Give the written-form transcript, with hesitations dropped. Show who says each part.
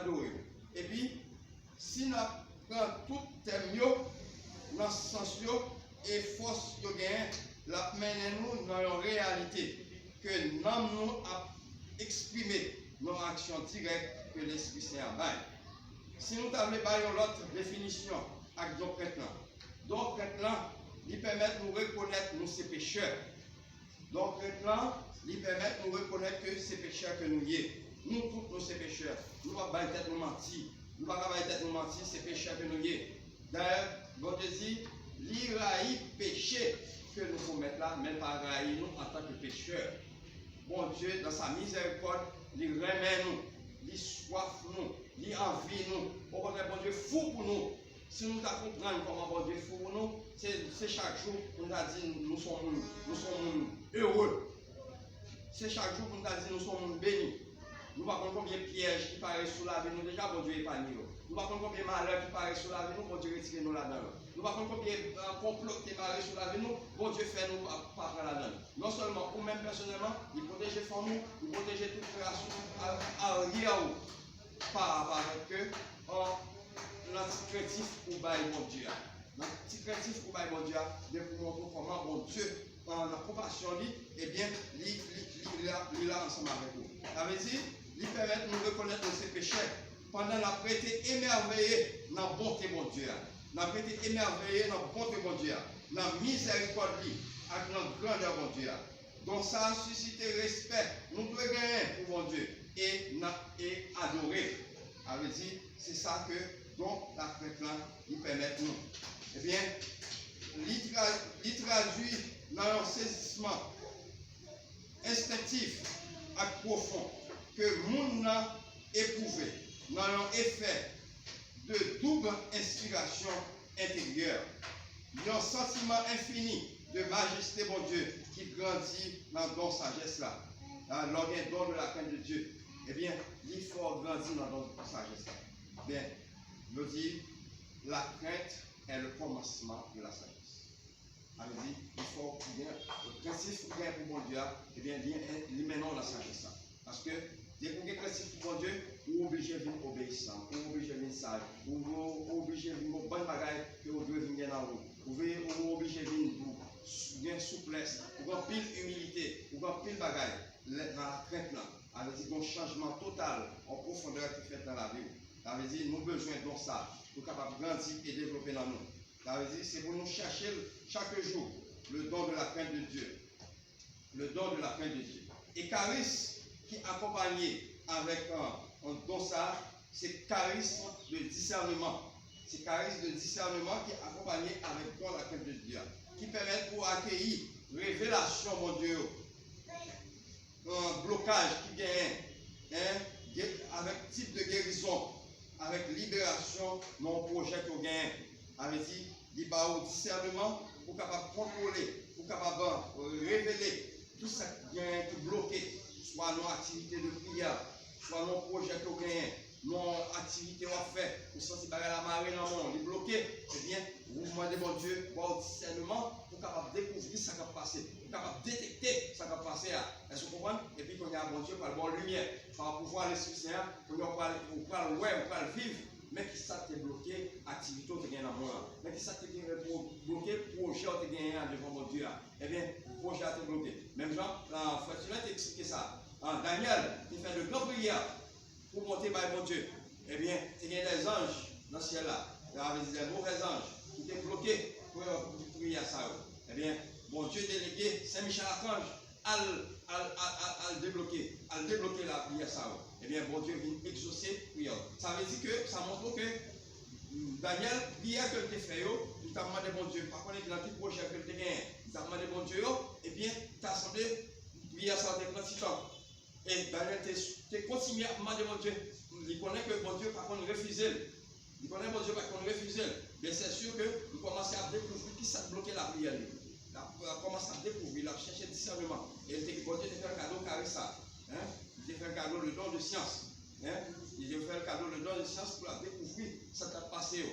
Speaker 1: adorer. Et puis, si nous prenons tout thème, dans ce sens, et force de gain, la mène nous dans la réalité que nous nous a exprimé nos actions directes que l'Esprit Saint a baillé. Si nous avons l'autre définition avec doctrine, il permet de nous reconnaître nous ces pécheurs. Donc maintenant, il permet de nous reconnaître que ces pécheurs que nous y est. Nous tous nous ces pécheurs. Nous ne pouvons pas être nous mentir. Nous ne pouvons pas être nous mentir, ces pécheurs que nous y est. D'ailleurs, bon dit, l'iraï péché que nous commettons là, même pas raï nous en tant que pécheurs. Bon Dieu, dans sa miséricorde, il remet nous, il soif nous, il envie nous. Au contraire, bon Dieu, fou pour nous. Si nous comprenons comment bon Dieu fou pour nous, c'est chaque jour qu'on a dit nous sommes heureux. C'est chaque jour qu'on a dit nous sommes bénis. Nous ne savons pas combien de pièges qui paraissent sous la vie, nous déjà, bon Dieu épargne nous. Nous ne savons pas combien de malheurs qui paraissent sous la vie, nous, bon Dieu retire nous là-dedans. Nous ne savons pas combien de complots qui paraissent sous la vie, nous, bon Dieu fait nous pas là-dedans. Non seulement, ou même personnellement, il protège les familles, il protège toute création à rien par rapport avec eux, l'anticréatif pour bailler mon Dieu. L'anticréatif pour bailler mon Dieu, de pour montrer comment mon Dieu, dans la compassion, eh bien, il est là ensemble avec nous. Ça veut dire, il permet de nous reconnaître nos péchés pendant la prêté émerveillé dans la bonté de Dieu. La prêté émerveillé dans la bonté de Dieu. Dans la miséricorde avec notre grandeur de Dieu. Donc ça a suscité respect. Nous devons gagner pour mon Dieu et adorer. Ça veut dire, c'est ça que donc la fête là, il permet nous. Eh bien, il traduit dans un saisissement instinctif et profond que le monde a éprouvé dans un effet de double inspiration intérieure. Il y a un sentiment infini de majesté, mon Dieu, qui grandit dans don sagesse là. Dans le don de la crainte de Dieu. Eh bien, il faut grandir dans le don de sagesse là. Bien, je dis, la crainte est le commencement de la sagesse. Alors, il faut bien, le principe pour mon Dieu, eh bien, il mène la sagesse. Parce que, dès qu'on est principe pour mon Dieu, vous êtes obligé de venir obéissant, vous êtes obligé de venir sage, vous êtes obligé de venir bonne bagaille que vous devez venir dans vous. Vous êtes obligé de venir bien souplesse, vous avez pile humilité, vous avez pile bagaille dans la crainte là. Ça veut dire un changement total en profondeur qui fait dans la vie. Ça veut dire nous avons besoin de ça pour capable grandir et développer dans nous. Ça veut dire c'est pour nous chercher chaque jour le don de la crainte de Dieu. Le don de la crainte de Dieu. Et charisme qui accompagné avec un don ça, c'est charisme de discernement. C'est charisme de discernement qui est accompagné avec don de la crainte de Dieu. Qui permet pour accueillir révélation, mon Dieu. Un blocage qui gagne avec type de guérison, avec libération, non projet qu'on gagne. Avec dit, il va au discernement pour capable contrôler, pour capable révéler tout ça qui est bloqué, soit nos activités de prière, soit nos projets qu'on gagne, nos activités qu'on fait, ou sentir la marée dans le monde, il est bloqué. Eh bien, vous demandez mon Dieu pour au discernement pour capable découvrir ce qui va passer, pour capable détecter ce qui va passer. Est-ce que vous comprenez? Et puis, quand il y a un bon Dieu, par la bonne lumière, par le pouvoir de l'Esprit Saint, pour le ouais, pour le vivre. Mais qui ça t'est bloqué, activité qui gagne dans le monde. Mais qui ça t'est bloqué, projet qui gagne devant mon Dieu. Eh bien, projet t'est bloqué. Même Jean, Fortuné t'a expliqué ça. Daniel, il fait de grandes prières pour monter par mon Dieu. Eh bien, il y a des anges dans ce ciel-là. Il y a des mauvais anges qui étaient bloqués pour prier à ça. Eh bien, mon Dieu délégué, Saint-Michel-Archange, à le débloquer la prière ça. Eh bien, bon Dieu vient exaucer prière. Ça veut dire que ça montre que Daniel, prière que tu fait, il t'a demandé bon Dieu, par contre, dans tout projet que tu as gagné, il t'a demandé bon Dieu, et bien, tu as semblé prière ça avec notre temps. Et Daniel, tu continué à demander mon Dieu. Il connaît que bon Dieu, par contre, refusé. Il connaît bon Dieu, par contre, refusé. Mais c'est sûr qu'il commence à découvrir qui ça bloqué la prière. Il a commencé à découvrir, il a cherché discernement. Et bon Dieu t'a fait un cadeau carré ça. Il t'a fait un cadeau, le don de science. Il t'a fait un cadeau, le don de science pour la découvrir, ça t'a passé.